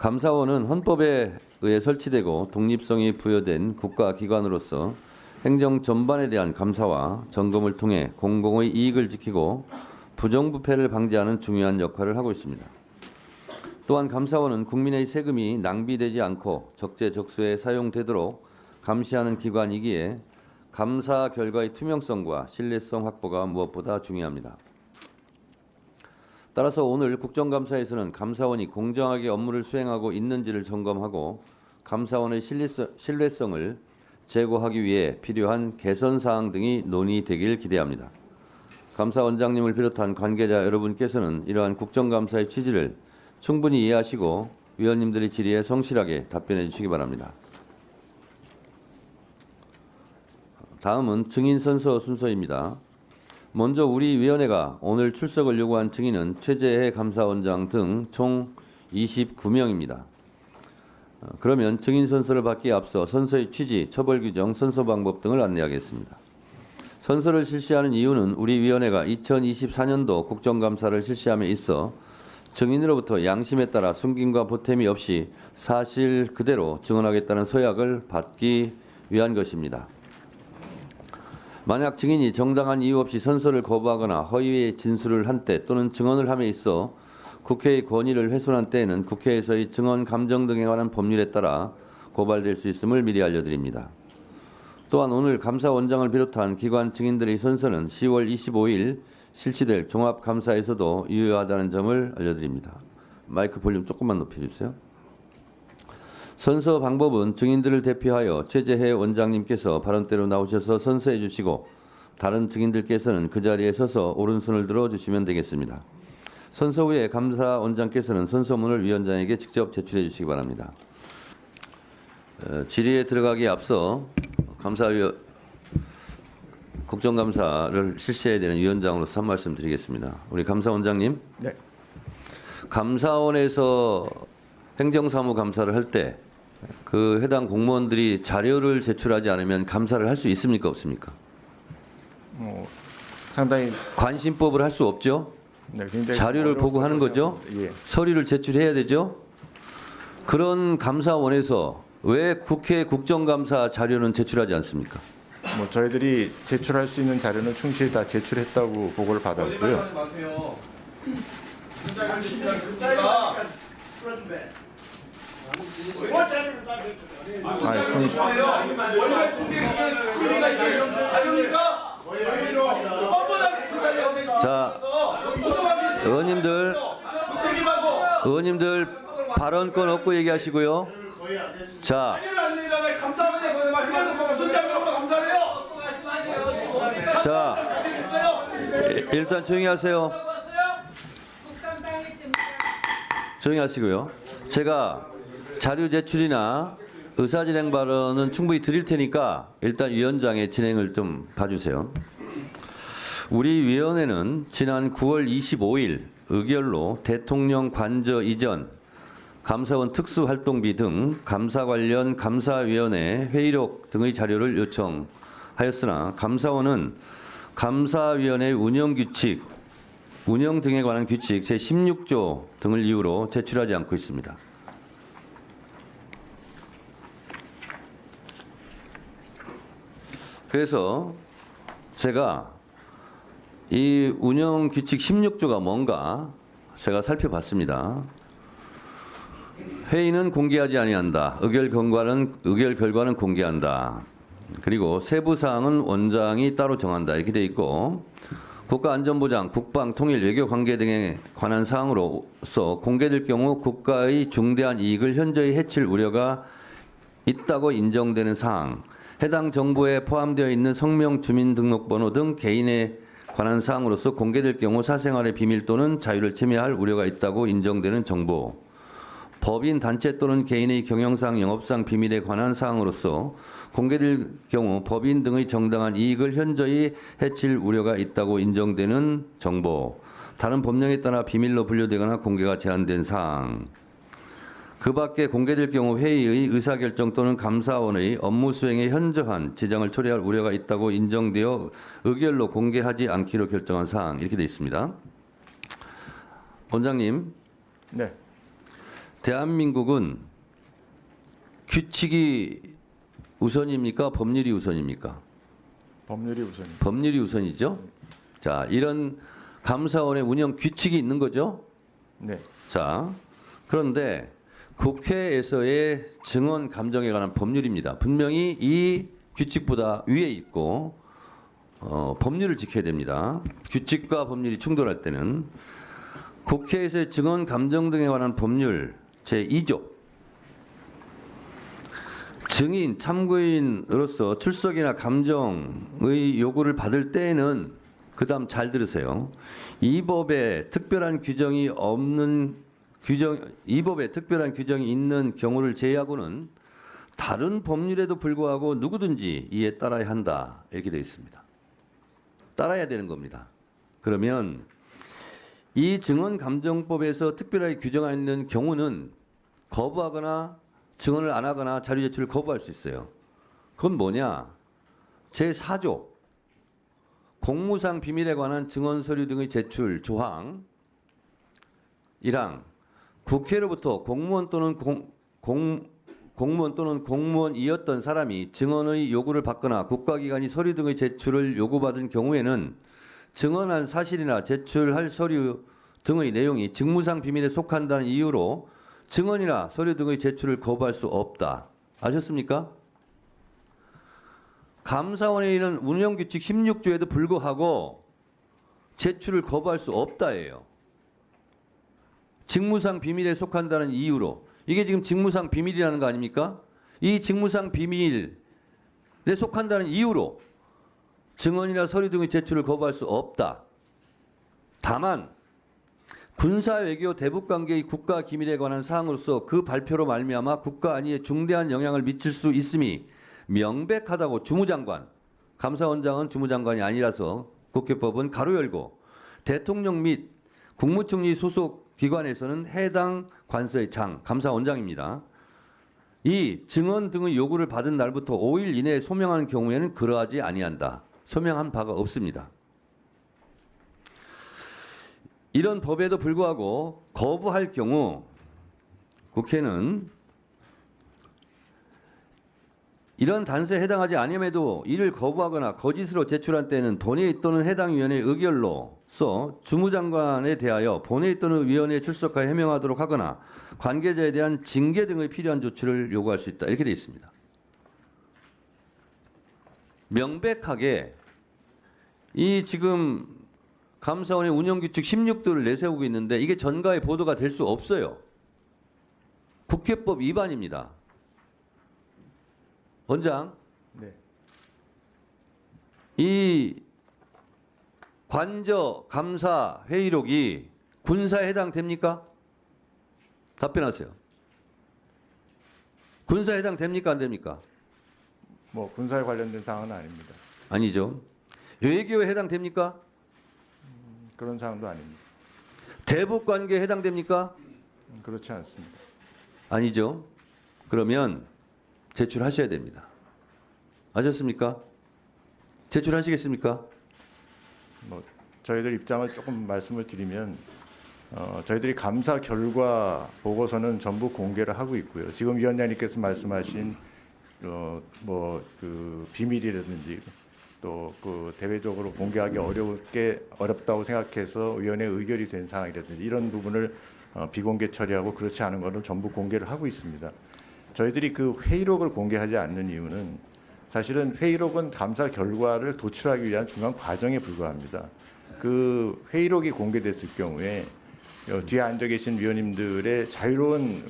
감사원은 헌법에 의해 설치되고 독립성이 부여된 국가기관으로서 행정 전반에 대한 감사와 점검을 통해 공공의 이익을 지키고 부정부패를 방지하는 중요한 역할을 하고 있습니다. 또한 감사원은 국민의 세금이 낭비되지 않고 적재적소에 사용되도록 감시하는 기관이기에 감사 결과의 투명성과 신뢰성 확보가 무엇보다 중요합니다. 따라서 오늘 국정감사에서는 감사원이 공정하게 업무를 수행하고 있는지를 점검하고 감사원의 신뢰성을 제고하기 위해 필요한 개선 사항 등이 논의되길 기대합니다. 감사원장님을 비롯한 관계자 여러분께서는 이러한 국정감사의 취지를 충분히 이해하시고 위원님들의 질의에 성실하게 답변해 주시기 바랍니다. 다음은 증인 선서 순서입니다. 먼저 우리 위원회가 오늘 출석을 요구한 증인은 최재해 감사원장 등 총 29명입니다. 그러면 증인 선서를 받기에 앞서 선서의 취지, 처벌 규정, 선서 방법 등을 안내하겠습니다. 선서를 실시하는 이유는 우리 위원회가 2024년도 국정감사를 실시함에 있어 증인으로부터 양심에 따라 숨김과 보탬이 없이 사실 그대로 증언하겠다는 서약을 받기 위한 것입니다. 만약 증인이 정당한 이유 없이 선서를 거부하거나 허위의 진술을 한 때 또는 증언을 함에 있어 국회의 권위를 훼손한 때에는 국회에서의 증언 감정 등에 관한 법률에 따라 고발될 수 있음을 미리 알려드립니다. 또한 오늘 감사원장을 비롯한 기관 증인들의 선서는 10월 25일 실시될 종합감사에서도 유효하다는 점을 알려드립니다. 마이크 볼륨 조금만 높여주세요. 선서 방법은 증인들을 대표하여 최재해 원장님께서 발언대로 나오셔서 선서해 주시고 다른 증인들께서는 그 자리에 서서 오른손을 들어 주시면 되겠습니다. 선서 후에 감사원장께서는 선서문을 위원장에게 직접 제출해 주시기 바랍니다. 질의에 들어가기에 앞서 국정감사를 실시해야 되는 위원장으로서 한 말씀 드리겠습니다. 우리 감사원장님. 네. 감사원에서 행정사무 감사를 할 때 그 해당 공무원들이 자료를 제출하지 않으면 감사를 할 수 있습니까, 없습니까? 상당히 관심법을 할 수 없죠. 네, 굉장히 자료를 보고 하는 거죠. 예. 서류를 제출해야 되죠. 그런 감사원에서 왜 국회 국정감사 자료는 제출하지 않습니까? 저희들이 제출할 수 있는 자료는 충실히 다 제출했다고 보고를 받았고요. 자, 의원님들 발언권 없고 얘기하시고요. 자, 일단 조용히 하세요. 조용히 하시고요. 제가 자료 제출이나 의사진행 발언은 충분히 드릴 테니까 일단 위원장의 진행을 좀 봐주세요. 우리 위원회는 지난 9월 25일 의결로 대통령 관저 이전, 감사원 특수활동비 등 감사 관련 감사위원회 회의록 등의 자료를 요청하였으나 감사원은 감사위원회 운영규칙, 운영 등에 관한 규칙 제16조 등을 이유로 제출하지 않고 있습니다. 그래서 제가 이 운영규칙 16조가 뭔가 제가 살펴봤습니다. 회의는 공개하지 아니한다. 의결 결과는 공개한다. 그리고 세부 사항은 원장이 따로 정한다. 이렇게 돼 있고 국가안전보장, 국방, 통일, 외교 관계 등에 관한 사항으로서 공개될 경우 국가의 중대한 이익을 현저히 해칠 우려가 있다고 인정되는 사항, 해당 정보에 포함되어 있는 성명, 주민등록번호 등 개인에 관한 사항으로서 공개될 경우 사생활의 비밀 또는 자유를 침해할 우려가 있다고 인정되는 정보, 법인, 단체 또는 개인의 경영상, 영업상 비밀에 관한 사항으로서 공개될 경우 법인 등의 정당한 이익을 현저히 해칠 우려가 있다고 인정되는 정보, 다른 법령에 따라 비밀로 분류되거나 공개가 제한된 사항, 그 밖에 공개될 경우 회의의 의사결정 또는 감사원의 업무 수행에 현저한 지장을 초래할 우려가 있다고 인정되어 의결로 공개하지 않기로 결정한 사항, 이렇게 되어 있습니다. 원장님. 네. 대한민국은 규칙이 우선입니까? 법률이 우선입니까? 법률이 우선입니다. 법률이 우선이죠. 자, 이런 감사원의 운영 규칙이 있는 거죠. 네. 자, 그런데 국회에서의 증언 감정에 관한 법률입니다. 분명히 이 규칙보다 위에 있고 법률을 지켜야 됩니다. 규칙과 법률이 충돌할 때는 국회에서의 증언 감정 등에 관한 법률 제2조 증인, 참고인으로서 출석이나 감정의 요구를 받을 때에는 그다음 잘 들으세요. 이 법에 특별한 규정이 없는 이 법에 특별한 규정이 있는 경우를 제외하고는 다른 법률에도 불구하고 누구든지 이에 따라야 한다. 이렇게 되어 있습니다. 따라야 되는 겁니다. 그러면 이 증언감정법에서 특별하게 규정하여 있는 경우는 거부하거나 증언을 안 하거나 자료 제출을 거부할 수 있어요. 그건 뭐냐? 제4조 공무상 비밀에 관한 증언 서류 등의 제출 조항 1항 국회로부터 공무원 또는 공무원이었던 사람이 증언의 요구를 받거나 국가기관이 서류 등의 제출을 요구받은 경우에는 증언한 사실이나 제출할 서류 등의 내용이 직무상 비밀에 속한다는 이유로 증언이나 서류 등의 제출을 거부할 수 없다. 아셨습니까? 감사원에 있는 운영규칙 16조에도 불구하고 제출을 거부할 수 없다예요. 직무상 비밀에 속한다는 이유로. 이게 지금 직무상 비밀이라는 거 아닙니까? 이 직무상 비밀에 속한다는 이유로 증언이나 서류 등의 제출을 거부할 수 없다. 다만 군사 외교 대북 관계의 국가 기밀에 관한 사항으로서 그 발표로 말미암아 국가 안위에 중대한 영향을 미칠 수 있음이 명백하다고 주무장관, 감사원장은 주무장관이 아니라서 국회법은 가로 열고 대통령 및 국무총리 소속 기관에서는 해당 관서의 장, 감사원장입니다. 이 증언 등의 요구를 받은 날부터 5일 이내에 소명하는 경우에는 그러하지 아니한다. 소명한 바가 없습니다. 이런 법에도 불구하고 거부할 경우 국회는 이런 단서에 해당하지 아니함에도 이를 거부하거나 거짓으로 제출한 때는 본회의 또는 해당 위원회 의결로서 주무장관에 대하여 본회의 또는 위원회에 출석하여 해명하도록 하거나 관계자에 대한 징계 등의 필요한 조치를 요구할 수 있다. 이렇게 되어 있습니다. 명백하게 이 지금 감사원의 운영규칙 16조를 내세우고 있는데 이게 전가의 보도가 될 수 없어요. 국회법 위반입니다. 원장, 네. 이 관저 감사 회의록이 군사에 해당됩니까? 답변하세요. 군사에 해당됩니까? 안 됩니까? 뭐 군사에 관련된 사항은 아닙니다. 아니죠. 외교에 해당됩니까? 그런 사항도 아닙니다. 대북 관계에 해당됩니까? 그렇지 않습니다. 아니죠. 그러면 제출하셔야 됩니다. 아셨습니까? 제출하시겠습니까? 뭐 저희들 입장을 조금 말씀을 드리면 저희들이 감사 결과 보고서는 전부 공개를 하고 있고요. 지금 위원장님께서 말씀하신 뭐 그 비밀이라든지 또 그 대외적으로 공개하기 어렵다고 생각해서 위원회 의결이 된 사항이라든지 이런 부분을 비공개 처리하고 그렇지 않은 것을 전부 공개를 하고 있습니다. 저희들이 그 회의록을 공개하지 않는 이유는 사실은 회의록은 감사 결과를 도출하기 위한 중간 과정에 불과합니다. 그 회의록이 공개됐을 경우에 뒤에 앉아 계신 위원님들의 자유로운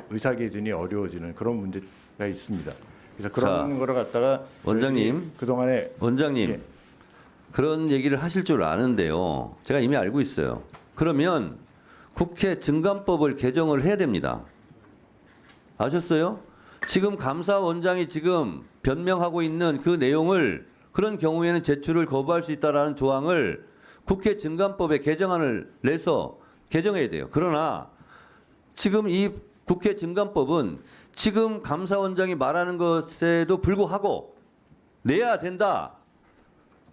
의사개진이 어려워지는 그런 문제가 있습니다. 그래서 그런 거를 갖다가 원장님, 그동안에 원장님 예. 그런 얘기를 하실 줄 아는데요. 제가 이미 알고 있어요. 그러면 국회 증감법을 개정을 해야 됩니다. 아셨어요? 지금 감사원장이 지금 변명하고 있는 그 내용을 그런 경우에는 제출을 거부할 수 있다라는 조항을 국회 증감법에 개정안을 내서 개정해야 돼요. 그러나 지금 이 국회 증감법은 지금 감사원장이 말하는 것에도 불구하고 내야 된다.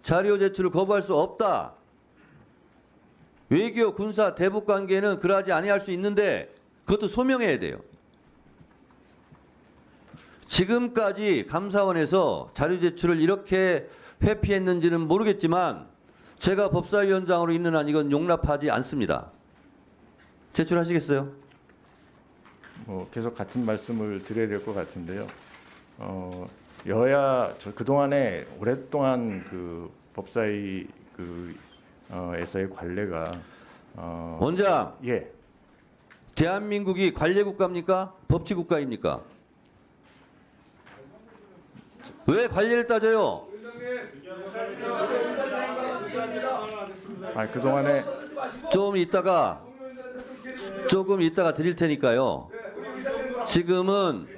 자료 제출을 거부할 수 없다. 외교, 군사, 대북 관계는 그러하지 아니할 수 있는데 그것도 소명해야 돼요. 지금까지 감사원에서 자료 제출을 이렇게 회피했는지는 모르겠지만 제가 법사위원장으로 있는 한 이건 용납하지 않습니다. 제출하시겠어요? 계속 같은 말씀을 드려야 될 것 같은데요. 여야 그동안에 오랫동안 그 법사위 에서의 관례가 원장, 예. 대한민국이 관례국가입니까? 법치국가입니까? 왜 관례를 따져요? 그동안에 조금 이따가 드릴 테니까요. 지금은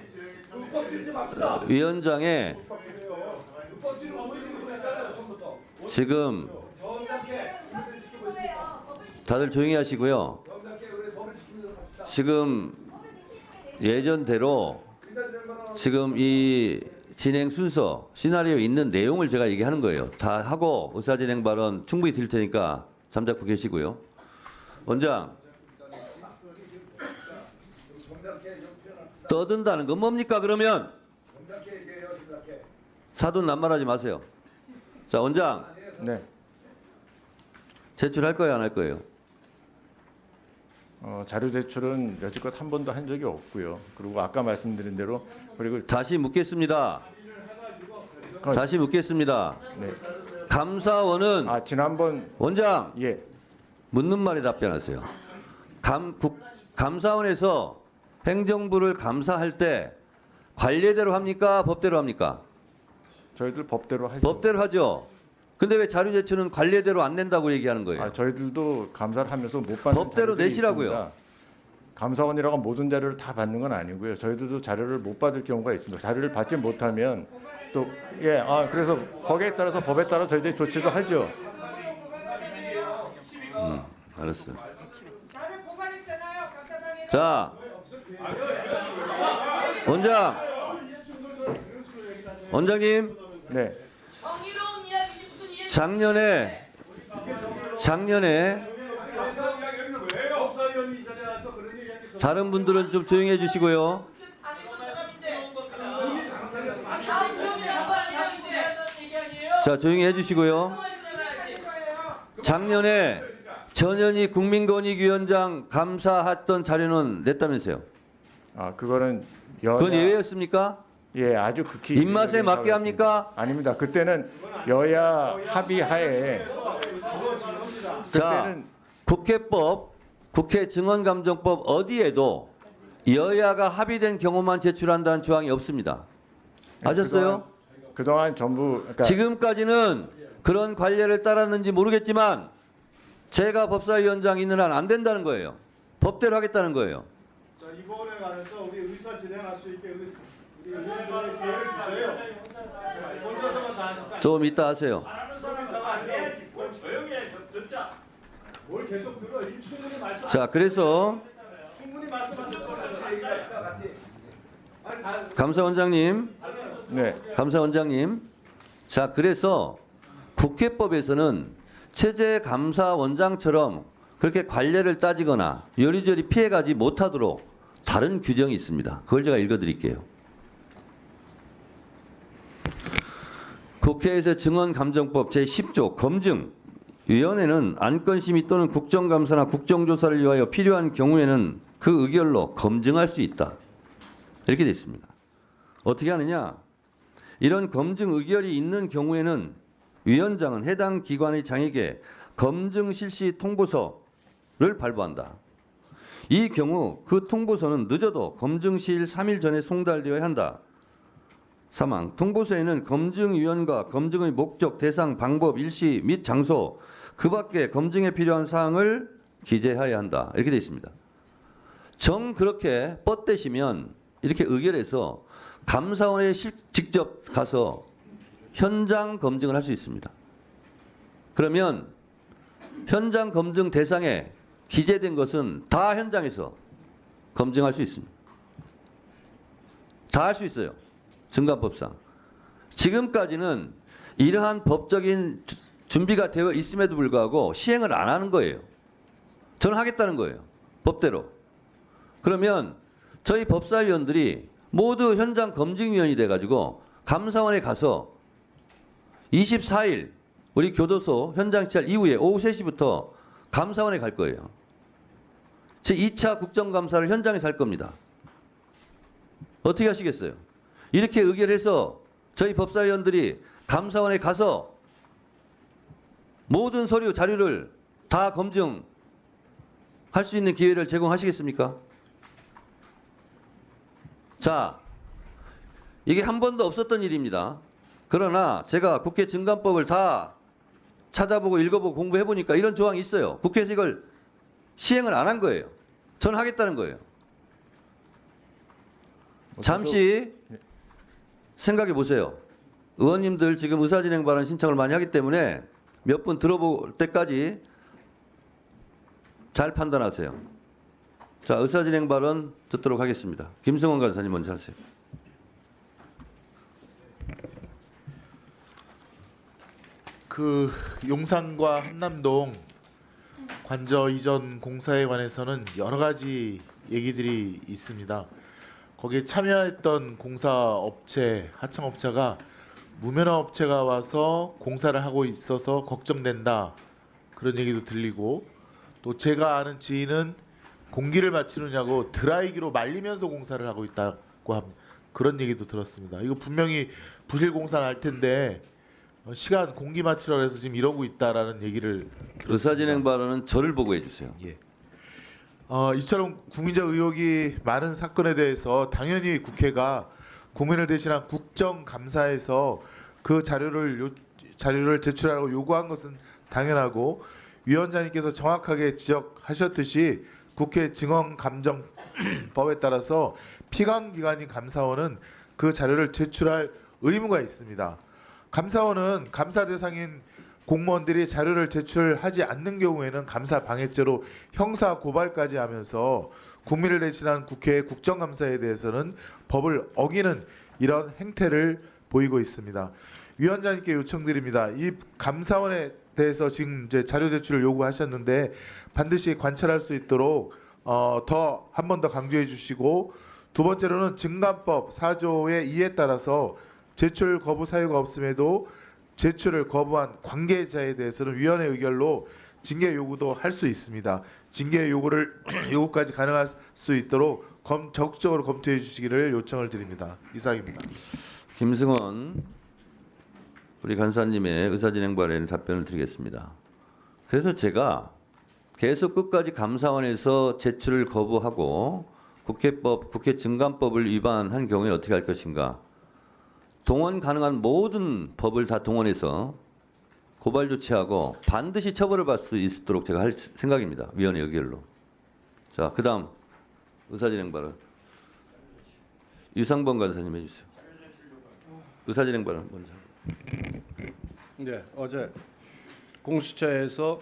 위원장의 지금 다들 조용히 하시고요. 지금 예전대로 지금 이 진행 순서, 시나리오에 있는 내용을 제가 얘기하는 거예요. 다 하고 의사진행 발언 충분히 드릴 테니까 잠자코 계시고요. 원장, 떠든다는 건 뭡니까 그러면? 사돈 낱말하지 마세요. 자, 원장. 네. 제출할 거예요, 안 할 거예요? 자료 제출은 여지껏 한 번도 한 적이 없고요. 그리고 아까 말씀드린 대로 그리고 다시 묻겠습니다. 다시 묻겠습니다. 네. 감사원은 지난번 원장 예. 묻는 말에 답변하세요. 감사원에서 행정부를 감사할 때 관례대로 합니까? 법대로 합니까? 저희들 법대로 하죠. 법대로 하죠. 근데 왜 자료 제출은 관례대로 안 낸다고 얘기하는 거예요? 저희들도 감사를 하면서 못 받는 법대로 자료들이 내시라고요. 있습니다. 감사원이라고 모든 자료를 다 받는 건 아니고요. 저희들도 자료를 못 받을 경우가 있습니다. 자료를 받지 못하면 또 그래서 거기에 따라서 법에 따라 저희들이 조치도 하죠. 알았어. 자, 원장님, 네. 작년에 다른 분들은 좀 조용히 해주시고요. 자, 조용히 해주시고요. 작년에 전현희 국민권익위원장 감사했던 자료는 냈다면서요? 그거는 그건 예외였습니까? 예, 아주 극히 입맛에 맞게 합니까? 아닙니다. 그때는 여야 합의하에 자, 국회법, 국회 증언감정법 어디에도 여야가 합의된 경우만 제출한다는 조항이 없습니다. 아셨어요? 그동안 전부 지금까지는 그런 관례를 따랐는지 모르겠지만 제가 법사위원장 있는 한 안 된다는 거예요. 법대로 하겠다는 거예요. 자, 이번에 관해서 우리 의사 진행할 수 있게 우리 의원님들이 기회를 주세요. 혼자서만 다 하실까? 좀 이따 하세요. 조용히 해, 듣자. 뭘 계속 들어? 충분히 말씀. 자, 그래서 충분히 말씀하셨던 같이. 감사원장님, 네. 감사원장님. 자, 그래서 국회법에서는 체제감사원장처럼 그렇게 관례를 따지거나 요리조리 피해가지 못하도록 다른 규정이 있습니다. 그걸 제가 읽어드릴게요. 국회에서 증언감정법 제10조 검증위원회는 안건심의 또는 국정감사나 국정조사를 위하여 필요한 경우에는 그 의결로 검증할 수 있다. 이렇게 되어 있습니다. 어떻게 하느냐? 이런 검증 의결이 있는 경우에는 위원장은 해당 기관의 장에게 검증 실시 통보서를 발부한다. 이 경우 그 통보서는 늦어도 검증시일 3일 전에 송달되어야 한다. 사망. 통보서에는 검증위원과 검증의 목적, 대상, 방법, 일시 및 장소, 그 밖에 검증에 필요한 사항을 기재해야 한다. 이렇게 되어 있습니다. 정 그렇게 뻗대시면 이렇게 의결해서 감사원에 직접 가서 현장 검증을 할 수 있습니다. 그러면 현장 검증 대상에 기재된 것은 다 현장에서 검증할 수 있습니다. 다 할 수 있어요. 증감법상. 지금까지는 이러한 법적인 준비가 되어 있음에도 불구하고 시행을 안 하는 거예요. 저는 하겠다는 거예요. 법대로. 그러면 저희 법사위원들이 모두 현장 검증위원이 돼가지고 감사원에 가서 24일 우리 교도소 현장 취할 이후에 오후 3시부터 감사원에 갈 거예요. 제 2차 국정감사를 현장에서 할 겁니다. 어떻게 하시겠어요? 이렇게 의결해서 저희 법사위원들이 감사원에 가서 모든 서류 자료를 다 검증할 수 있는 기회를 제공하시겠습니까? 자, 이게 한 번도 없었던 일입니다. 그러나 제가 국회 증감법을 다 찾아보고 읽어보고 공부해보니까 이런 조항이 있어요. 국회에서 이걸 시행을 안 한 거예요. 저는 하겠다는 거예요. 잠시 생각해 보세요. 의원님들 지금 의사진행 발언 신청을 많이 하기 때문에 몇 분 들어볼 때까지 잘 판단하세요. 자, 의사진행 발언 듣도록 하겠습니다. 김승원 간사님 먼저 하세요. 그 용산과 한남동 관저 이전 공사에 관해서는 여러 가지 얘기들이 있습니다. 거기에 참여했던 공사업체, 하청업체가 무면허 업체가 와서 공사를 하고 있어서 걱정된다. 그런 얘기도 들리고, 또 제가 아는 지인은 공기를 맞추느냐고 드라이기로 말리면서 공사를 하고 있다고 그런 얘기도 들었습니다. 이거 분명히 부실 공사는 할 텐데 시간 공기 맞추라고 해서 지금 이러고 있다라는 얘기를 들었습니다. 의사진행 발언은 저를 보고 해주세요. 예. 이처럼 국민적 의혹이 많은 사건에 대해서 당연히 국회가 국민을 대신한 국정감사에서 그 자료를 제출하라고 요구한 것은 당연하고, 위원장님께서 정확하게 지적하셨듯이 국회 증언감정법에 따라서 피감기관인 감사원은 그 자료를 제출할 의무가 있습니다. 감사원은 감사 대상인 공무원들이 자료를 제출하지 않는 경우에는 감사 방해죄로 형사 고발까지 하면서 국민을 대신한 국회의 국정감사에 대해서는 법을 어기는 이런 행태를 보이고 있습니다. 위원장님께 요청드립니다. 이 감사원에 대해서 지금 이제 자료 제출을 요구하셨는데 반드시 관철할 수 있도록 더 한 번 더 강조해 주시고, 두 번째로는 증감법 4조의 2에 따라서 제출 거부 사유가 없음에도 제출을 거부한 관계자에 대해서는 위원회 의결로 징계 요구도 할 수 있습니다. 징계 요구까지 가능할 수 있도록 적극적으로 검토해 주시기를 요청을 드립니다. 이상입니다. 김승원 우리 간사님의 의사진행 발언에 답변을 드리겠습니다. 그래서 제가 계속 끝까지 감사원에서 제출을 거부하고 국회 증감법을 위반한 경우에 어떻게 할 것인가? 동원 가능한 모든 법을 다 동원해서 고발 조치하고 반드시 처벌을 받을 수 있도록 제가 할 생각입니다. 위원회 의결로. 자, 그다음 의사진행 발언. 유상범 간사님 해주세요. 의사진행 발언 먼저. 네, 어제 공수처에서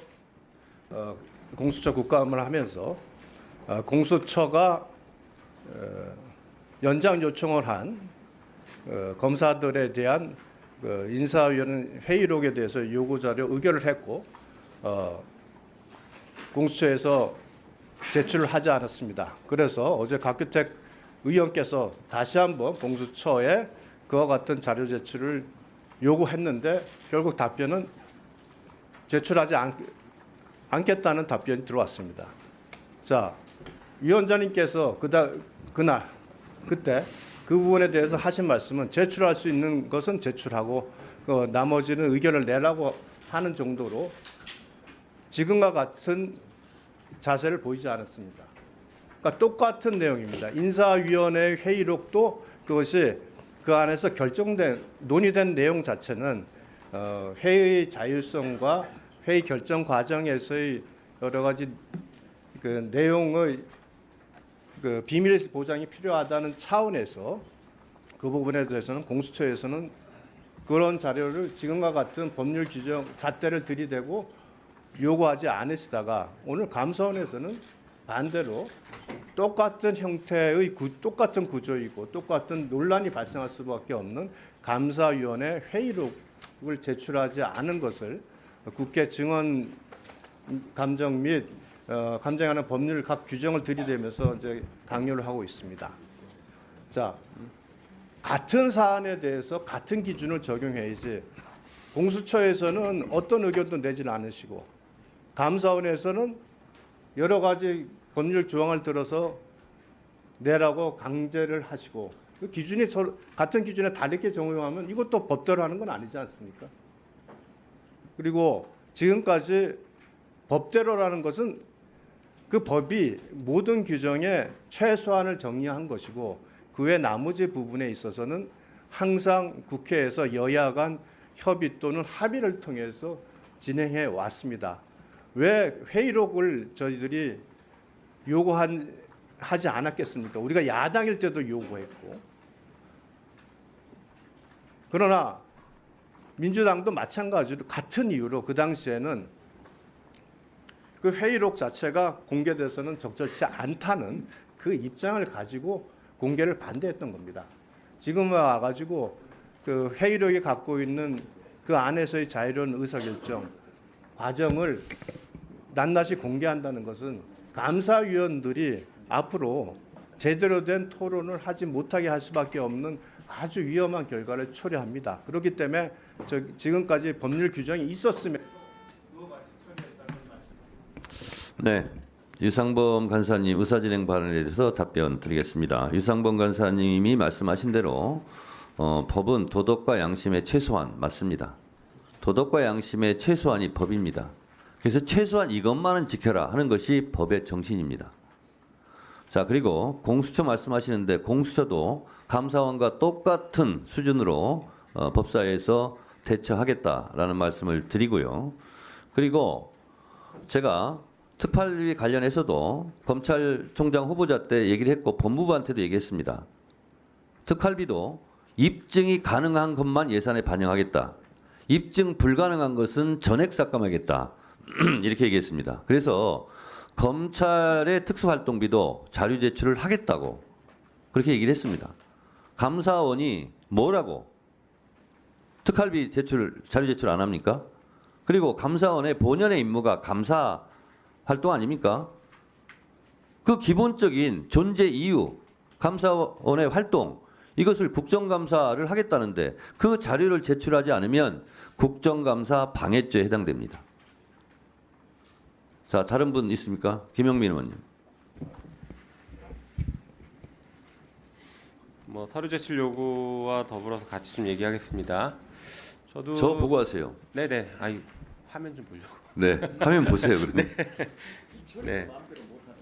공수처 국감을 하면서 공수처가 연장 요청을 한 검사들에 대한 인사위원 회의록에 대해서 요구 자료 의결을 했고 공수처에서 제출을 하지 않았습니다. 그래서 어제 박규택 의원께서 다시 한번 공수처에 그와 같은 자료 제출을 요구했는데 결국 답변은 제출하지 않겠다는 답변이 들어왔습니다. 자, 위원장님께서 그때 그 부분에 대해서 하신 말씀은 제출할 수 있는 것은 제출하고 나머지는 의견을 내라고 하는 정도로 지금과 같은 자세를 보이지 않았습니다. 그러니까 똑같은 내용입니다. 인사위원회 회의록도 그것이 그 안에서 논의된 내용 자체는 회의 자율성과 회의 결정 과정에서의 여러 가지 그 내용의 그 비밀 보장이 필요하다는 차원에서 그 부분에 대해서는 공수처에서는 그런 자료를 지금과 같은 법률 규정 잣대를 들이대고 요구하지 않으시다가 오늘 감사원에서는 반대로 똑같은 형태의 똑같은 구조이고 똑같은 논란이 발생할 수밖에 없는 감사위원회 회의록을 제출하지 않은 것을 국회 증언 감정 및 감정하는 법률 각 규정을 들이대면서 이제 강요를 하고 있습니다. 자, 같은 사안에 대해서 같은 기준을 적용해야지 공수처에서는 어떤 의견도 내지는 않으시고 감사원에서는 여러 가지 법률 조항을 들어서 내라고 강제를 하시고 그 기준이 같은 기준에 다르게 적용하면 이것도 법대로 하는 건 아니지 않습니까? 그리고 지금까지 법대로라는 것은 그 법이 모든 규정에 최소한을 정리한 것이고 그 외 나머지 부분에 있어서는 항상 국회에서 여야 간 협의 또는 합의를 통해서 진행해 왔습니다. 왜 회의록을 저희들이 하지 않았겠습니까? 우리가 야당일 때도 요구했고. 그러나 민주당도 마찬가지로 같은 이유로 그 당시에는 그 회의록 자체가 공개돼서는 적절치 않다는 그 입장을 가지고 공개를 반대했던 겁니다. 지금 와가지고 그 회의록이 갖고 있는 그 안에서의 자유로운 의사결정 과정을 낱낱이 공개한다는 것은 감사위원들이 앞으로 제대로 된 토론을 하지 못하게 할 수밖에 없는 아주 위험한 결과를 초래합니다. 그렇기 때문에 지금까지 법률 규정이 있었으면 네, 유상범 간사님 의사진행 발언에 대해서 답변 드리겠습니다. 유상범 간사님이 말씀하신 대로 법은 도덕과 양심의 최소한 맞습니다. 도덕과 양심의 최소한이 법입니다. 그래서 최소한 이것만은 지켜라 하는 것이 법의 정신입니다. 자, 그리고 공수처 말씀하시는데 공수처도 감사원과 똑같은 수준으로 법사위에서 대처하겠다라는 말씀을 드리고요. 그리고 제가 특활비 관련해서도 검찰총장 후보자 때 얘기를 했고 법무부한테도 얘기했습니다. 특활비도 입증이 가능한 것만 예산에 반영하겠다. 입증 불가능한 것은 전액 삭감하겠다. 이렇게 얘기했습니다. 그래서 검찰의 특수활동비도 자료 제출을 하겠다고 그렇게 얘기를 했습니다. 감사원이 뭐라고 특활비 자료 제출 안 합니까? 그리고 감사원의 본연의 임무가 감사 활동 아닙니까? 그 기본적인 존재 이유, 감사원의 활동 이것을 국정감사를 하겠다는데 그 자료를 제출하지 않으면 국정감사 방해죄에 해당됩니다. 자, 다른 분 있습니까? 김영민 의원님. 뭐 서류 제출 요구와 더불어서 같이 좀 얘기하겠습니다. 저 보고 하세요. 네네. 아이 화면 좀 보려고. 네, 화면 보세요. 그러면. 네.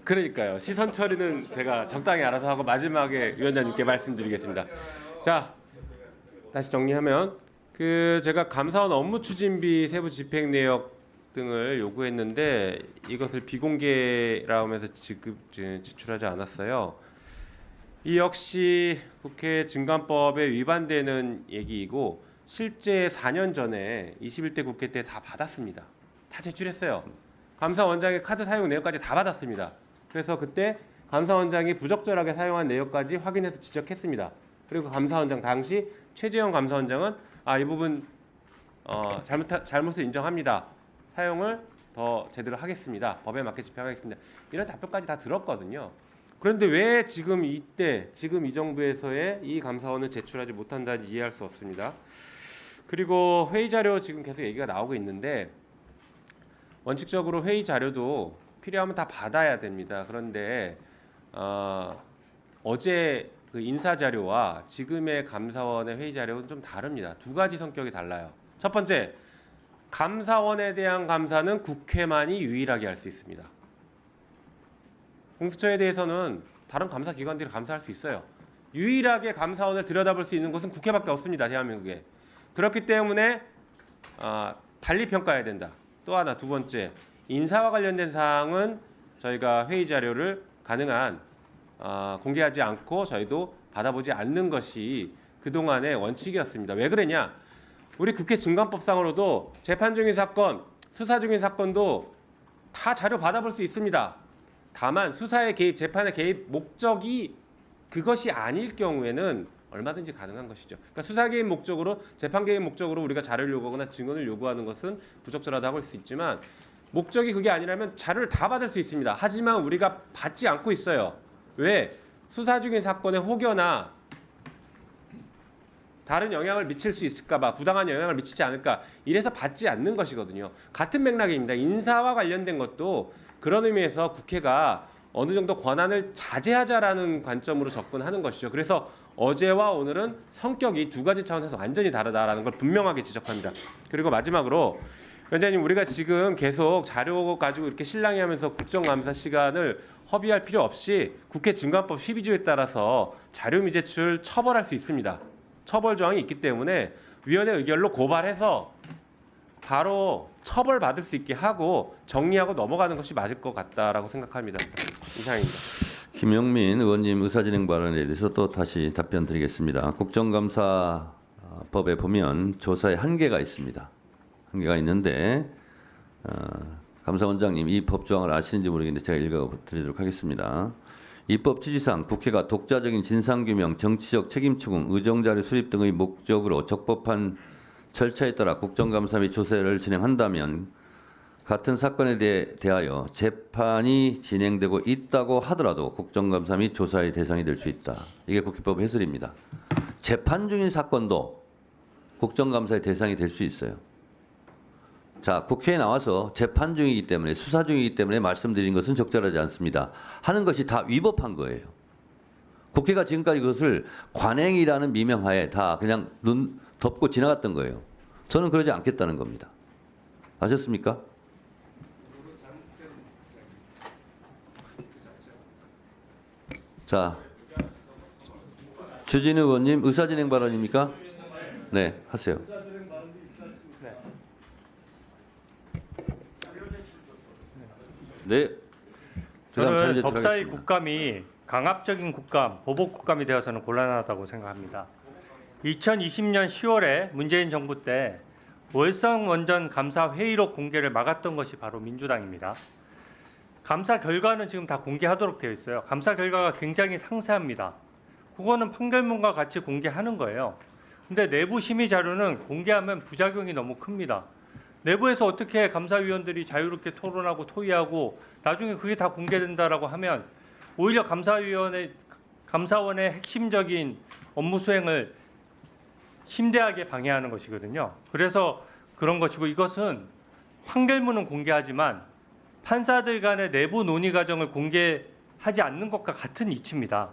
그러니까요. 시선 처리는 제가 적당히 알아서 하고 마지막에 위원장님께 말씀드리겠습니다. 자, 다시 정리하면 제가 감사원 업무 추진비 세부 집행 내역 등을 요구했는데 이것을 비공개라고 하면서 지출하지 않았어요. 이 역시 국회 증감법에 위반되는 얘기이고 실제 4년 전에 21대 국회 때 다 받았습니다. 다 제출했어요. 감사원장의 카드 사용 내역까지 다 받았습니다. 그래서 그때 감사원장이 부적절하게 사용한 내역까지 확인해서 지적했습니다. 그리고 감사원장 당시 최재형 감사원장은 이 부분 잘못을 인정합니다. 사용을 더 제대로 하겠습니다. 법에 맞게 집행하겠습니다. 이런 답변까지 다 들었거든요. 그런데 왜 지금 이 정부에서의 이 감사원을 제출하지 못한다는지 이해할 수 없습니다. 그리고 회의 자료 지금 계속 얘기가 나오고 있는데 원칙적으로 회의 자료도 필요하면 다 받아야 됩니다. 그런데 어제 그 인사 자료와 지금의 감사원의 회의 자료는 좀 다릅니다. 두 가지 성격이 달라요. 첫 번째, 감사원에 대한 감사는 국회만이 유일하게 할 수 있습니다. 공수처에 대해서는 다른 감사 기관들이 감사할 수 있어요. 유일하게 감사원을 들여다볼 수 있는 곳은 국회밖에 없습니다. 대한민국에. 그렇기 때문에 달리 평가해야 된다. 또 하나, 두 번째, 인사와 관련된 사항은 저희가 회의 자료를 가능한 공개하지 않고 저희도 받아보지 않는 것이 그동안의 원칙이었습니다. 왜 그러냐? 우리 국회 증감법상으로도 재판 중인 사건, 수사 중인 사건도 다 자료 받아볼 수 있습니다. 다만 수사에 개입, 재판에 개입 목적이 그것이 아닐 경우에는 얼마든지 가능한 것이죠. 그러니까 수사 개입 목적으로, 재판 개입 목적으로 우리가 자료를 요구하거나 증언을 요구하는 것은 부적절하다고 할 수 있지만 목적이 그게 아니라면 자료를 다 받을 수 있습니다. 하지만 우리가 받지 않고 있어요. 왜? 수사 중인 사건의 혹여나 다른 영향을 미칠 수 있을까 봐, 부당한 영향을 미치지 않을까, 이래서 받지 않는 것이거든요. 같은 맥락입니다. 인사와 관련된 것도 그런 의미에서 국회가 어느 정도 권한을 자제하자라는 관점으로 접근하는 것이죠. 그래서 어제와 오늘은 성격이 두 가지 차원에서 완전히 다르다라는 걸 분명하게 지적합니다. 그리고 마지막으로 위원장님, 우리가 지금 계속 자료 가지고 이렇게 실랑이하면서 국정감사 시간을 허비할 필요 없이 국회 증감법 12조에 따라서 자료 미제출 처벌할 수 있습니다. 처벌 조항이 있기 때문에 위원회 의결로 고발해서 바로 처벌받을 수 있게 하고 정리하고 넘어가는 것이 맞을 것 같다라고 생각합니다. 이상입니다. 김영민 의원님 의사진행 발언에 대해서 또 다시 답변 드리겠습니다. 국정감사법에 보면 조사에 한계가 있습니다. 한계가 있는데 감사원장님 이 법조항을 아시는지 모르겠는데 제가 읽어드리도록 하겠습니다. 입법 취지상 국회가 독자적인 진상규명, 정치적 책임추궁, 의정자료 수립 등의 목적으로 적법한 절차에 따라 국정감사 및 조사를 진행한다면 같은 사건에 대하여 재판이 진행되고 있다고 하더라도 국정감사 및 조사의 대상이 될 수 있다. 이게 국회법 해설입니다. 재판 중인 사건도 국정감사의 대상이 될 수 있어요. 자, 국회에 나와서 재판 중이기 때문에, 수사 중이기 때문에 말씀드린 것은 적절하지 않습니다. 하는 것이 다 위법한 거예요. 국회가 지금까지 그것을 관행이라는 미명하에 다 그냥 눈 덮고 지나갔던 거예요. 저는 그러지 않겠다는 겁니다. 아셨습니까? 자, 주진우 의원님 의사진행 발언입니까? 네, 하세요. 네. 저는 법사위 국감이 강압적인 국감, 보복 국감이 되어서는 곤란하다고 생각합니다. 2020년 10월에 문재인 정부 때 월성 원전 감사 회의록 공개를 막았던 것이 바로 민주당입니다. 감사 결과는 지금 다 공개하도록 되어 있어요. 감사 결과가 굉장히 상세합니다. 그거는 판결문과 같이 공개하는 거예요. 근데 내부 심의 자료는 공개하면 부작용이 너무 큽니다. 내부에서 어떻게 감사위원들이 자유롭게 토론하고 토의하고 나중에 그게 다 공개된다라고 하면 오히려 감사원의 핵심적인 업무 수행을 심대하게 방해하는 것이거든요. 그래서 그런 것이고, 이것은 판결문은 공개하지만 판사들 간의 내부 논의 과정을 공개하지 않는 것과 같은 이치입니다.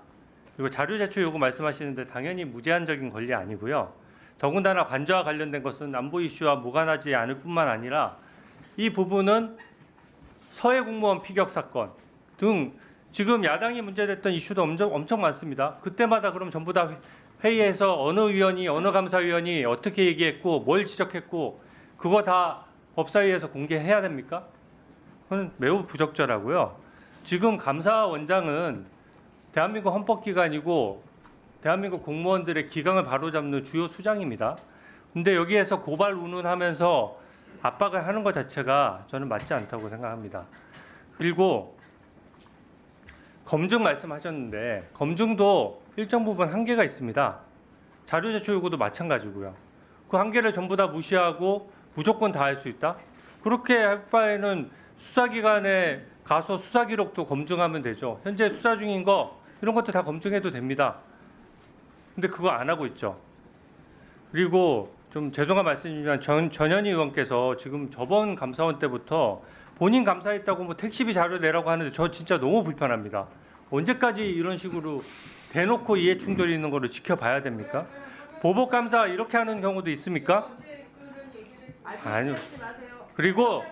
그리고 자료 제출 요구 말씀하시는데 당연히 무제한적인 권리 아니고요. 더군다나 관저와 관련된 것은 안보 이슈와 무관하지 않을 뿐만 아니라 이 부분은 서해 공무원 피격 사건 등 지금 야당이 문제됐던 이슈도 엄청 많습니다. 그때마다 그럼 전부 다 회의에서 어느 위원이 어느 감사위원이 어떻게 얘기했고 뭘 지적했고 그거 다 법사위에서 공개해야 됩니까? 그건 매우 부적절하고요. 지금 감사원장은 대한민국 헌법기관이고 대한민국 공무원들의 기강을 바로잡는 주요 수장입니다. 근데 여기에서 고발 운운하면서 압박을 하는 것 자체가 저는 맞지 않다고 생각합니다. 그리고 검증 말씀하셨는데 검증도 일정 부분 한계가 있습니다. 자료 제출 요구도 마찬가지고요. 그 한계를 전부 다 무시하고 무조건 다 할 수 있다? 그렇게 할 바에는 수사기관에 가서 수사 기록도 검증하면 되죠. 현재 수사 중인 거 이런 것도 다 검증해도 됩니다. 근데 그거 안 하고 있죠. 그리고 좀 죄송한 말씀이지만 전현희 의원께서 지금 저번 감사원 때부터 본인 감사했다고 뭐 택시비 자료 내라고 하는데 저 진짜 너무 불편합니다. 언제까지 이런 식으로 대놓고 이해 충돌이 있는 거를 지켜봐야 됩니까? 보복 감사 이렇게 하는 경우도 있습니까? 아니요. 그리고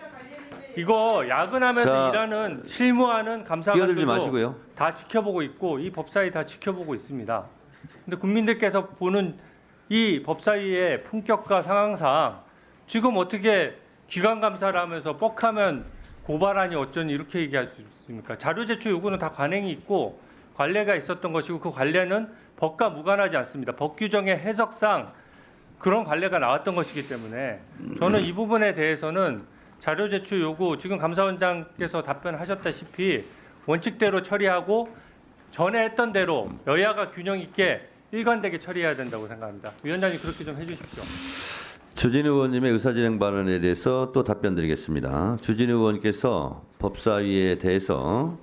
이거 야근하면서 자, 일하는 실무하는 끼어들지 감사관들도 마시고요. 다 지켜보고 있고 이 법사위 다 지켜보고 있습니다. 근데 국민들께서 보는 이 법사위의 품격과 상황상 지금 어떻게 기관 감사를 하면서 뻑하면 고발하니 어쩌니 이렇게 얘기할 수 있습니까? 자료 제출 요구는 다 관행이 있고 관례가 있었던 것이고 그 관례는 법과 무관하지 않습니다. 법 규정의 해석상 그런 관례가 나왔던 것이기 때문에 저는 이 부분에 대해서는 자료 제출 요구 지금 감사원장께서 답변하셨다시피 원칙대로 처리하고 전에 했던 대로 여야가 균형 있게 일관되게 처리해야 된다고 생각합니다. 위원장님 그렇게 좀 해주십시오. 주진우 의원님의 의사진행 발언에 대해서 또 답변드리겠습니다. 주진우 의원께서 법사위에 대해서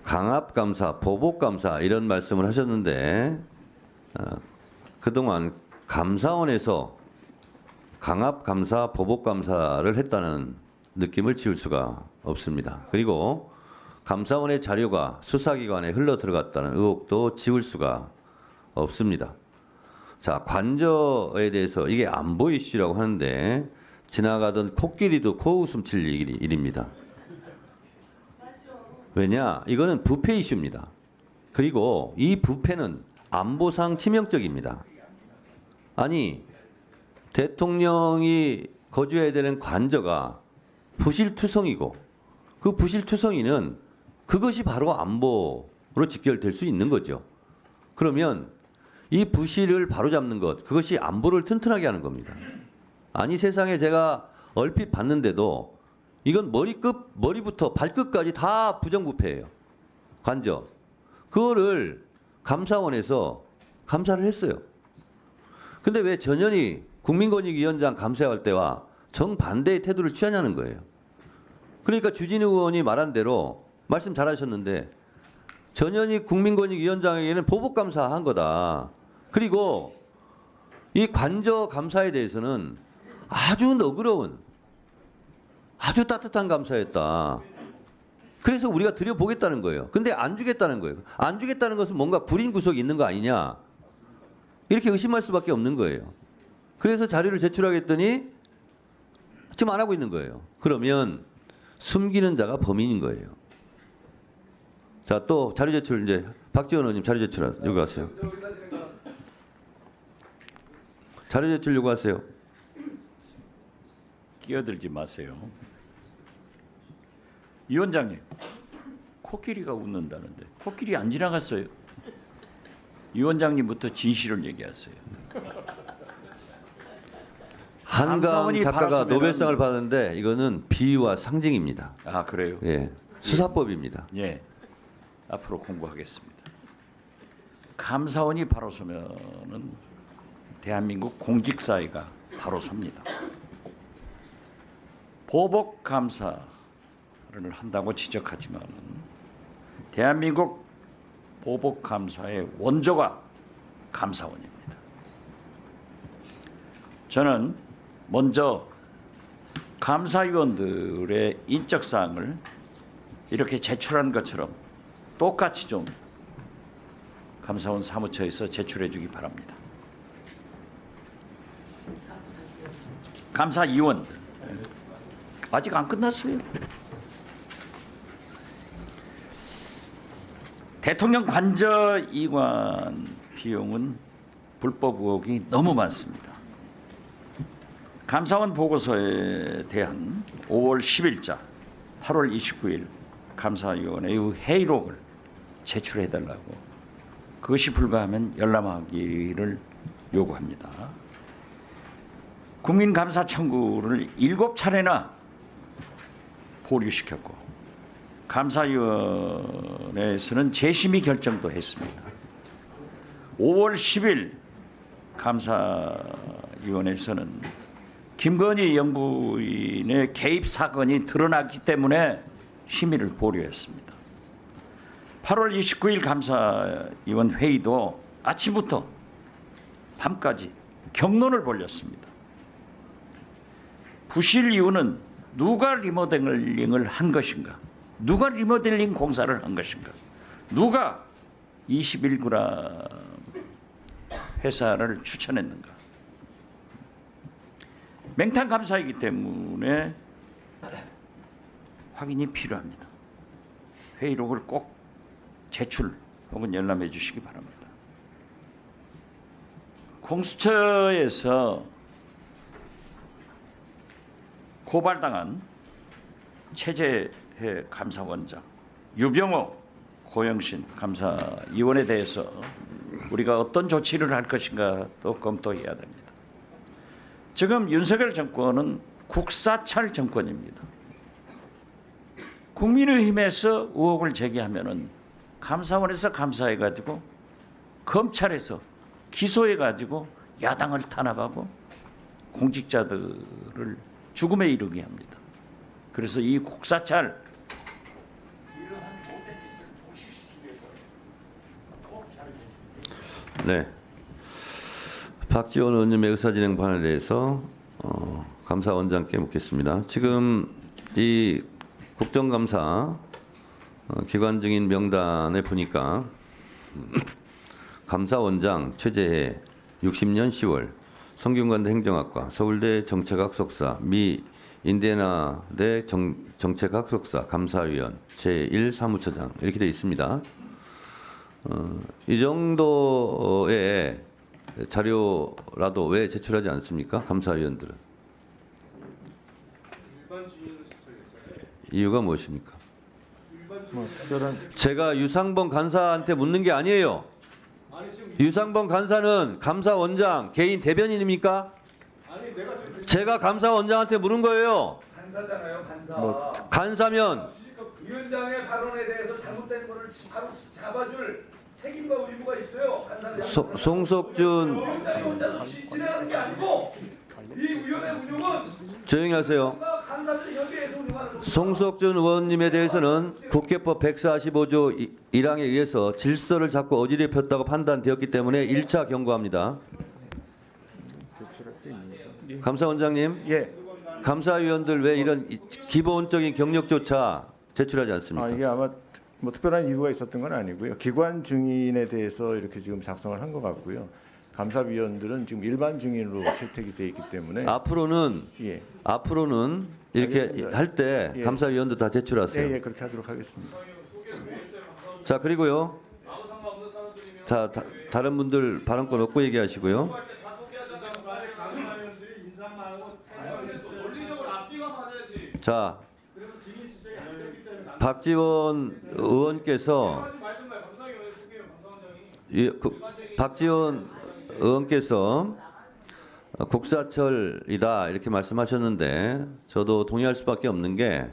강압감사, 보복감사 이런 말씀을 하셨는데 그동안 감사원에서 강압감사, 보복감사를 했다는 느낌을 지울 수가 없습니다. 그리고 감사원의 자료가 수사기관에 흘러 들어갔다는 의혹도 지울 수가 없습니다. 자, 관저에 대해서 이게 안보 이슈라고 하는데 지나가던 코끼리도 코웃음 칠 일입니다. 왜냐? 이거는 부패 이슈입니다. 그리고 이 부패는 안보상 치명적입니다. 아니, 대통령이 거주해야 되는 관저가 부실투성이고 그 부실투성이는 그것이 바로 안보로 직결될 수 있는 거죠. 그러면 이 부실을 바로잡는 것, 그것이 안보를 튼튼하게 하는 겁니다. 아니 세상에 제가 얼핏 봤는데도 이건 머리부터 발끝까지 다 부정부패예요. 관저. 그거를 감사원에서 감사를 했어요. 근데 왜 전현희 국민권익위원장 감사할 때와 정반대의 태도를 취하냐는 거예요. 그러니까 주진우 의원이 말한 대로 말씀 잘하셨는데 전현희 국민권익위원장에게는 보복감사한 거다. 그리고 이 관저 감사에 대해서는 아주 너그러운 아주 따뜻한 감사였다. 그래서 우리가 드려보겠다는 거예요. 근데 안 주겠다는 거예요. 안 주겠다는 것은 뭔가 구린 구석이 있는 거 아니냐. 이렇게 의심할 수밖에 없는 거예요. 그래서 자료를 제출하겠더니 지금 안 하고 있는 거예요. 그러면 숨기는 자가 범인인 거예요. 자, 또 자료 제출 이제 박지원 의원님 자료 제출 요구하세요. 자료 제출 요구하세요. 끼어들지 마세요. 위원장님, 코끼리가 웃는다는데 코끼리 안 지나갔어요. 위원장님부터 진실을 얘기하세요. 한강 감사원이 작가가 팔았으면은- 노벨상을 받았는데 이거는 비유와 상징입니다. 아 그래요? 예, 수사법입니다. 예, 앞으로 공부하겠습니다. 감사원이 바로 서면은 대한민국 공직사회가 바로 섭니다. 보복 감사를 한다고 지적하지만 대한민국 보복 감사의 원조가 감사원입니다. 저는 먼저 감사위원들의 인적 사항을 이렇게 제출한 것처럼 똑같이 좀 감사원 사무처에서 제출해 주기 바랍니다. 감사위원들 아직 안 끝났어요. 대통령 관저 이관 비용은 불법 의혹이 너무 많습니다. 감사원 보고서에 대한 5월 10일자, 8월 29일 감사위원회의 회의록을 제출해달라고, 그것이 불가하면 열람하기를 요구합니다. 국민감사 청구를 7차례나 보류시켰고 감사위원회에서는 재심의 결정도 했습니다. 5월 10일 감사위원회에서는 김건희 영부인의 개입 사건이 드러났기 때문에 심의를 보류했습니다. 8월 29일 감사위원 회의도 아침부터 밤까지 격론을 벌였습니다. 부실 이유는 누가 리모델링을 한 것인가? 누가 리모델링 공사를 한 것인가? 누가 21g 회사를 추천했는가? 맹탕 감사이기 때문에 확인이 필요합니다. 회의록을 꼭 제출 혹은 열람해 주시기 바랍니다. 공수처에서 고발당한 최재해 감사원장, 유병호 고영신 감사위원에 대해서 우리가 어떤 조치를 할 것인가 또 검토해야 됩니다. 지금 윤석열 정권은 국사찰 정권입니다. 국민의힘에서 의혹을 제기하면은 감사원에서 감사해가지고 검찰에서 기소해가지고 야당을 탄압하고 공직자들을 죽음에 이르게 합니다. 그래서 이 국사찰 네. 박지원 의원님의 의사진행반에 대해서 감사원장께 묻겠습니다. 지금 이 국정감사 기관 증인 명단에 보니까 감사원장 최재해 60년 10월 성균관대 행정학과 서울대 정책학 석사 미 인디애나대 정책학 석사 감사위원 제1 사무처장 이렇게 되어 있습니다. 이 정도의 자료라도 왜 제출하지 않습니까? 감사위원들은. 이유가 무엇입니까? 뭐 특별한 제가 유상범 간사한테 묻는 게 아니에요. 유상범 간사는 감사원장 개인 대변인입니까? 제가 감사원장한테 물은 거예요. 간사잖아요, 간사. 뭐 간사면 위원장의 발언에 대해서 잘못된 거를 바로 잡아줄 책임과 의무가 있어요. 간사장. 송석준 위원장이 혼자서 진행하는 게 아니고 이 위원회 운영은 조용히 하세요. 간사들이 협의해서 운영하는 겁니다. 송석준 의원님에 대해서는 국회법 145조 1항에 의해서 질서를 잡고 어지럽혔다고 판단되었기 때문에 1차 경고합니다. 감사원장님, 예. 감사위원들 왜 이런 기본적인 경력조차 제출하지 않습니까? 이게 아마 뭐 특별한 이유가 있었던 건 아니고요. 기관 증인에 대해서 이렇게 지금 작성을 한 것 같고요. 감사위원들은 지금 일반 증인으로 채택이 돼 있기 때문에 앞으로는 예, 이렇게 알겠습니다. 할 때 예. 감사위원들 다 제출하세요. 예, 그렇게 하도록 하겠습니다. 자, 그리고요. 자, 다른 분들 발언권 없고 얘기하시고요. 자, 박지원 의원께서 박지원 의원께서 국사철이다 이렇게 말씀하셨는데 저도 동의할 수밖에 없는 게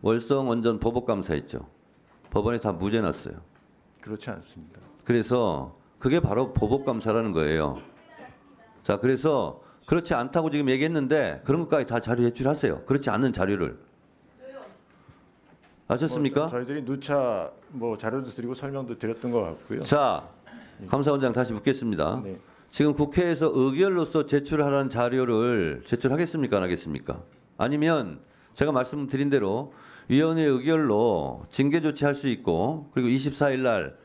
월성 원전 보복감사했죠. 법원에 다 무죄 났어요. 그렇지 않습니다. 그래서 그게 바로 보복감사라는 거예요. 자, 그래서 그렇지 않다고 지금 얘기했는데 그런 것까지 다 자료 제출하세요. 그렇지 않는 자료를. 아셨습니까? 저희들이 누차 뭐 자료도 드리고 설명도 드렸던 것 같고요. 자, 감사원장 다시 묻겠습니다. 네. 지금 국회에서 의결로서 제출하라는 자료를 제출하겠습니까? 안 하겠습니까? 아니면 제가 말씀드린 대로 위원회 의결로 징계 조치할 수 있고 그리고 24일 날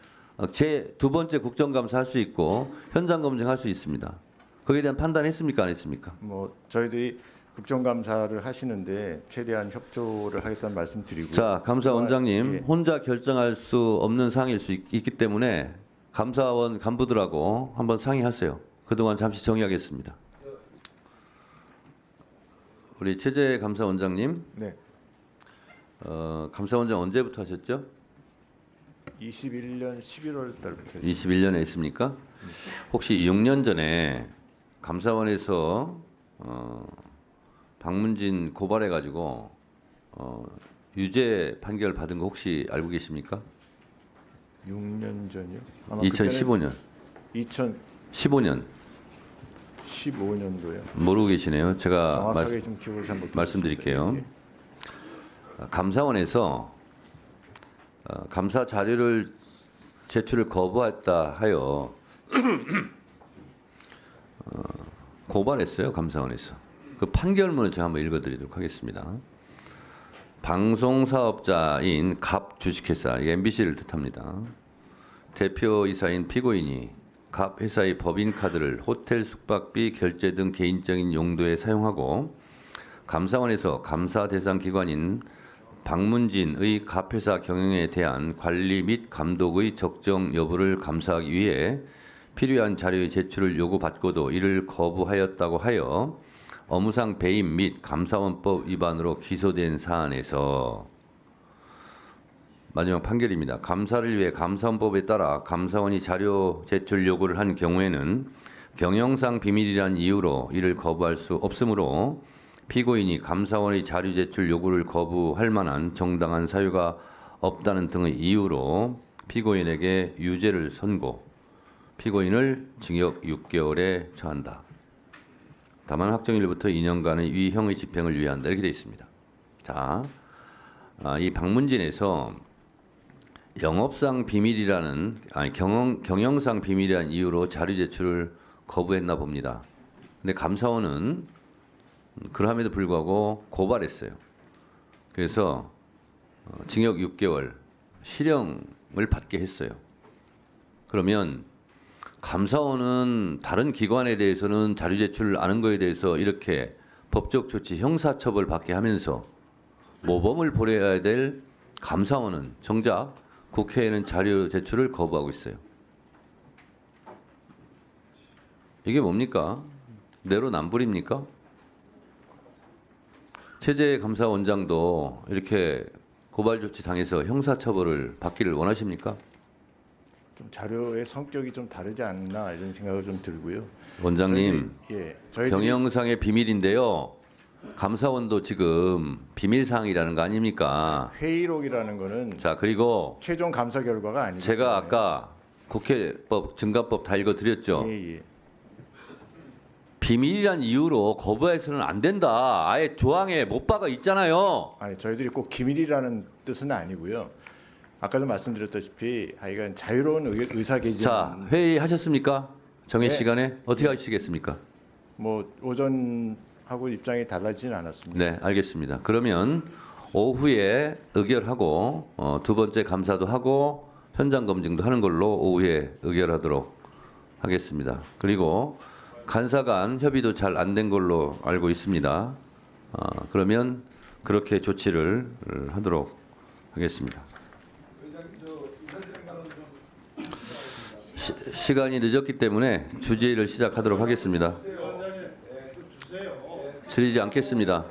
제 두 번째 국정감사 할 수 있고 현장 검증할 수 있습니다. 거기에 대한 판단했습니까? 안 했습니까? 뭐 저희들이 국정감사를 하시는데 최대한 협조를 하겠다는 말씀 드리고. 자, 감사원장님 예. 혼자 결정할 수 없는 사항일 수 있기 때문에 감사원 간부들하고 한번 상의하세요. 그동안 잠시 정의하겠습니다. 우리 최재 감사원장님, 네. 감사원장 언제부터 하셨죠? 21년 11월 달부터. 21년에 했습니까? 혹시 6년 전에 감사원에서 박문진 고발해가지고 유죄 판결 받은 거 혹시 알고 계십니까? 6년 전이요? 2015년. 2015년도요. 2015년도요. 모르고 계시네요. 제가 정확하게 좀 기억을 잘 못. 말씀드릴게요. 감사원에서 감사 자료를 제출을 거부했다 하여 고발했어요. 감사원에서. 그 판결문을 제가 한번 읽어드리도록 하겠습니다. 방송사업자인 갑 주식회사, MBC를 뜻합니다. 대표이사인 피고인이 갑 회사의 법인카드를 호텔 숙박비 결제 등 개인적인 용도에 사용하고 감사원에서 감사 대상 기관인 박문진의 갑 회사 경영에 대한 관리 및 감독의 적정 여부를 감사하기 위해 필요한 자료의 제출을 요구받고도 이를 거부하였다고 하여 업무상 배임 및 감사원법 위반으로 기소된 사안에서 마지막 판결입니다. 감사를 위해 감사원법에 따라 감사원이 자료 제출 요구를 한 경우에는 경영상 비밀이란 이유로 이를 거부할 수 없으므로 피고인이 감사원의 자료 제출 요구를 거부할 만한 정당한 사유가 없다는 등의 이유로 피고인에게 유죄를 선고, 피고인을 징역 6개월에 처한다. 다만 확정일로부터 2년간의 위형의 집행을 유예한다 이렇게 되어 있습니다. 자, 이 방문진에서 영업상 비밀이라는 경영상 비밀이라는 이유로 자료 제출을 거부했나 봅니다. 근데 감사원은 그럼에도 불구하고 고발했어요. 그래서 징역 6개월, 실형을 받게 했어요. 그러면 감사원은 다른 기관에 대해서는 자료 제출을 안 한 거에 대해서 이렇게 법적 조치, 형사처벌 받게 하면서 모범을 보여야 될 감사원은 정작 국회에는 자료 제출을 거부하고 있어요. 이게 뭡니까? 내로남불입니까? 최재감사원장도 이렇게 고발 조치 당해서 형사처벌을 받기를 원하십니까? 좀 자료의 성격이 좀 다르지 않나 이런 생각을 좀 들고요. 원장님, 저희들이 경영상의 비밀인데요. 감사원도 지금 비밀 사항이라는 거 아닙니까? 회의록이라는 거는 자, 그리고 최종 감사 결과가 아니기 제가 때문에. 아까 국회법, 증가법 다 읽어드렸죠. 예. 비밀이란 이유로 거부해서는 안 된다. 아예 조항에 못 박아 있잖아요. 아니 저희들이 꼭 기밀이라는 뜻은 아니고요. 아까도 말씀드렸다시피 하여간 자유로운 의사 개진. 자, 회의하셨습니까? 정해 네. 시간에 어떻게 하시겠습니까? 뭐 오전하고 입장이 달라지진 않았습니다. 네, 알겠습니다. 그러면 오후에 의결하고 두 번째 감사도 하고 현장 검증도 하는 걸로 오후에 의결하도록 하겠습니다. 그리고 간사 간 협의도 잘 안 된 걸로 알고 있습니다. 그러면 그렇게 조치를 하도록 하겠습니다. 시간이 늦었기 때문에 주제를 시작하도록 하겠습니다. 드리지 않겠습니다.